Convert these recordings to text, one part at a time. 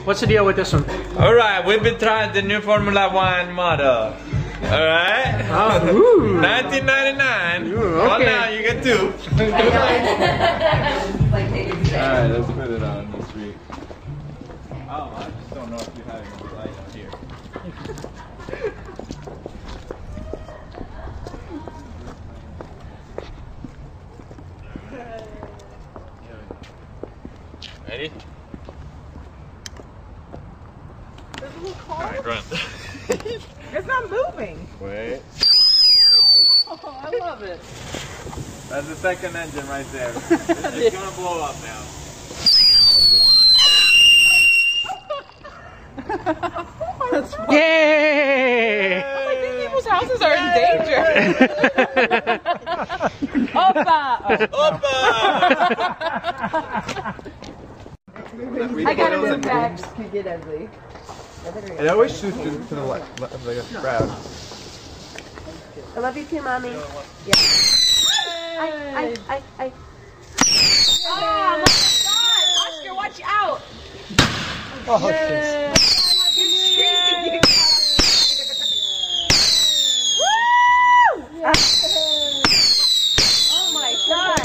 What's the deal with this one? Alright, we've been trying the new Formula One model. Alright? Oh, ooh. 1999. Ooh, Well, okay. now you get 2. Alright, let's put it on the street. Oh, I just don't know if you have any light here. Ready? There's a little car. Alright, run. It's not moving. Wait. Oh, I love it. That's the second engine right there. It's gonna blow up now. That's fun. Yay! I'm like, these people's houses are in danger. Opa! Opa! I got a new bag. You get ugly. It always shoots to the left, like a crowd. I love you too, mommy. Yeah. I. Oh my God, Oscar, watch out! Oh, shit. Woo! Oh my God.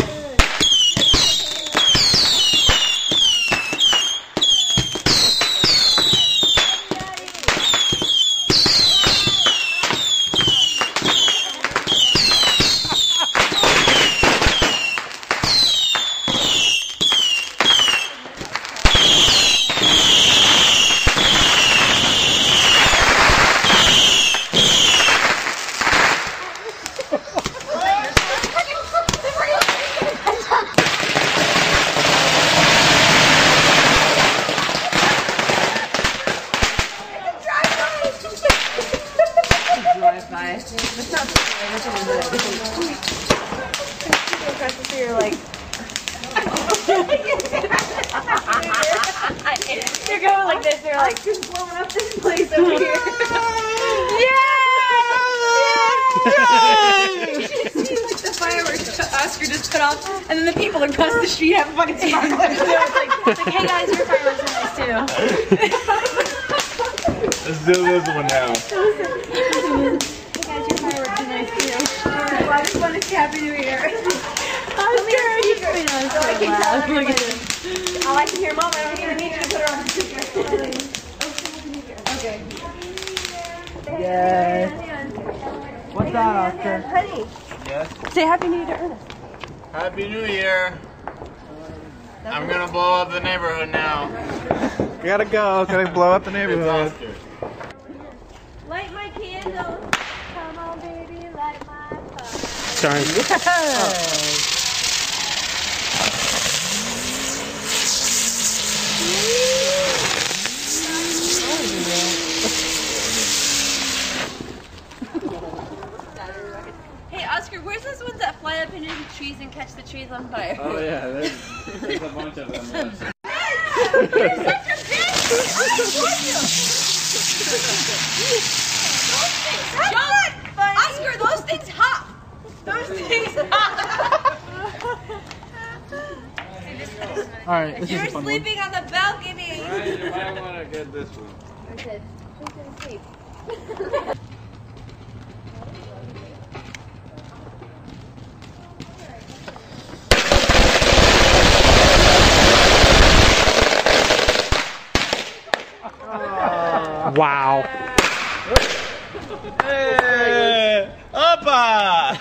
You're like, you're going like this. You're like, just blowing up this place over here. You should see like the fireworks Oscar just put off, and then the people across the street have fucking sparklers. So it's like, hey guys, your fireworks are nice too. Let's do this one now. Hey guys, your fireworks are nice too. I just want to say Happy New Year. All I can hear, Mom, I don't even need you to put her on the speaker. Okay. Yes. What's that, Oscar? Honey, Yes. say Happy New Year to Ernest. Happy New Year. I'm gonna blow up the neighborhood now. Gotta go. Gotta blow up the It's neighborhood. Oscar. Light my candle. Come on, baby, light my fire. Sorry. Hey Oscar, where's those ones that fly up into the trees and catch the trees on fire? Oh yeah, there's a bunch of them. You're such a bitch! John, Oscar, those things hop! Those things hop! Alright, this is You're a fun sleeping on the balcony! Right, you might want to get this one. Okay, she's gonna sleep. one. Wow. Hey! Opa!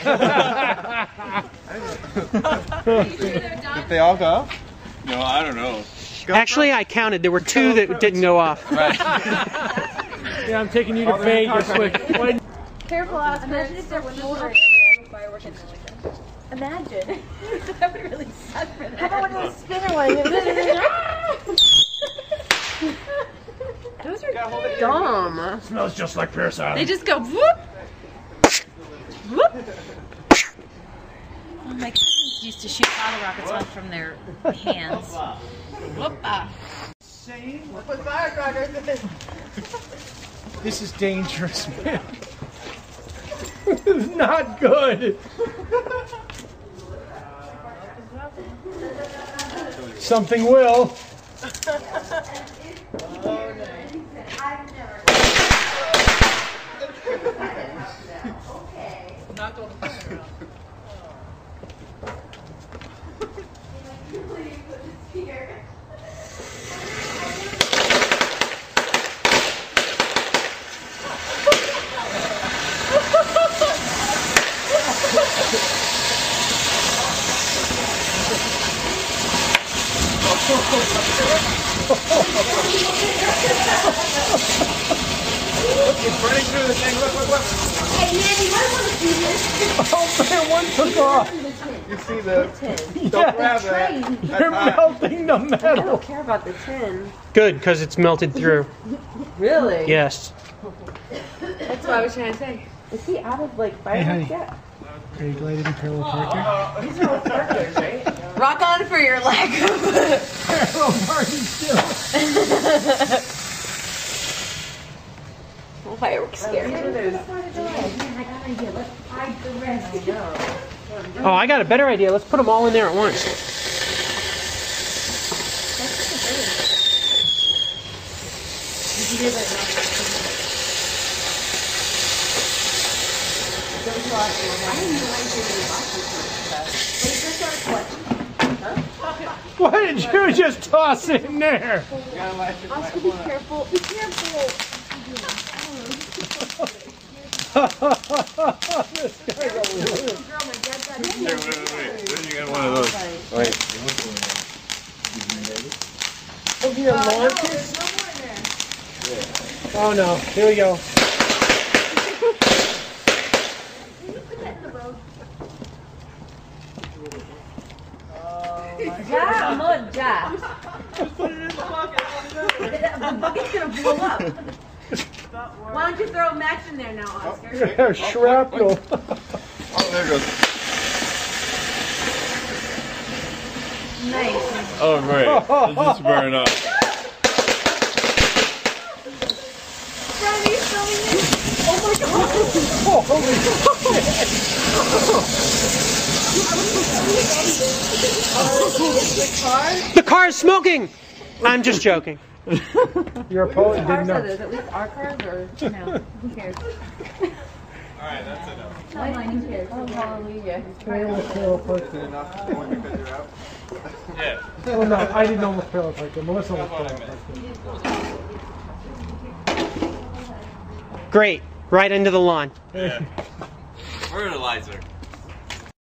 Did they all go? No, I don't know. Actually, I counted. There were 2 that didn't go off. Right. Yeah, I'm taking you to fate. You're quick. Careful, Oscar. Imagine if there was a firework and like that. Imagine. That would really suck for them. How about one of those spinner ones? Those are dumb. Smells just like Pierce Island. They just go whoop! Whoop! Oh, my cousins used to shoot bottle rockets off from their hands. Whoop-ah. Put firecrackers in it. This is dangerous, man. This is not good. Something will. It's running through the thing. Look, look, look. Hey, man, you might want to do this. Oh man, one took off. You see the... Don't grab that. They're melting the I metal. don't care about the tin. Good, because it's melted through. Really? Yes. That's what I was trying to say. Is he out of like Hey, honey. fireworks yet? Are you glad you didn't parallel parking? These are all sparklers, right? Rock on for your lack of. Parallel parking still. Well, fireworks scare me. These are those. I got an idea. Let's hide the rest. Oh, I got a better idea. Let's put them all in there at once. Why did you just toss it in there? Oscar, be careful. Be careful. This guy's a loser. Wait. Then you get one of those. Wait. Oh, you have launches? Oh no, here we go. Ja, mud, ja. The bucket's gonna blow up. Why don't you throw a match in there now, Oscar? Shrapnel. Oh, there it goes. Nice. Oh, right. It just burned up. Brad, are you filming this? The car's smoking! I'm just joking. Your opponent didn't Cars are know. those? At least our cars or no? Who cares? Alright, that's enough. Not mine, who cares? Oh, hallelujah. Enough point because you're out. Yeah. Oh no, I didn't almost parallel park it. Melissa almost parallel parked it. Great. Right into the lawn. Yeah. Fertilizer.